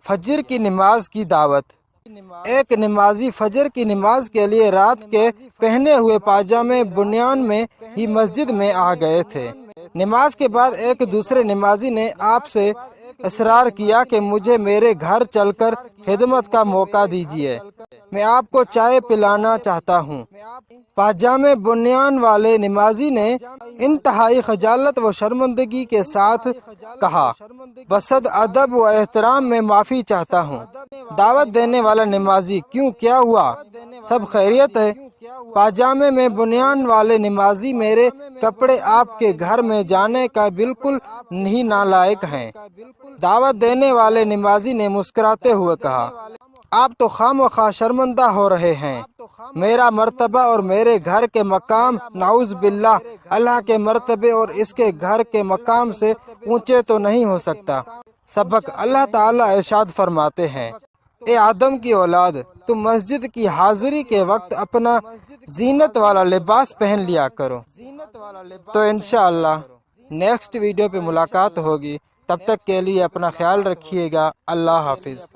فجر کی نماز کی دعوت۔ ایک نمازی فجر کی نماز کے لیے رات کے پہنے ہوئے پاجامے بنیان میں ہی مسجد میں آ گئے تھے۔ نماز کے بعد ایک دوسرے نمازی نے آپ سے اصرار کیا کہ مجھے میرے گھر چل کر خدمت کا موقع دیجیے، میں آپ کو چائے پلانا چاہتا ہوں۔ پاجامے بنیان والے نمازی نے انتہائی خجالت و شرمندگی کے ساتھ کہا، بصد ادب و احترام میں معافی چاہتا ہوں۔ دعوت دینے والا نمازی، کیوں کیا ہوا؟ سب خیریت ہے؟ پاجامے میں بنیان والے نمازی، میرے کپڑے آپ کے گھر میں جانے کا بالکل نہیں نالائق ہیں۔ دعوت دینے والے نمازی نے مسکراتے ہوئے کہا، آپ تو خواہ مخواہ شرمندہ ہو رہے ہیں۔ میرا مرتبہ اور میرے گھر کے مقام نعوذ باللہ اللہ کے مرتبے اور اس کے گھر کے مقام سے اونچے تو نہیں ہو سکتا۔ سبق: اللہ تعالیٰ ارشاد فرماتے ہیں، اے آدم کی اولاد، تم مسجد کی حاضری کے وقت اپنا زینت والا لباس پہن لیا کرو۔ تو انشاءاللہ نیکسٹ ویڈیو پہ ملاقات ہوگی، تب تک کے لیے اپنا خیال رکھیے گا۔ اللہ حافظ۔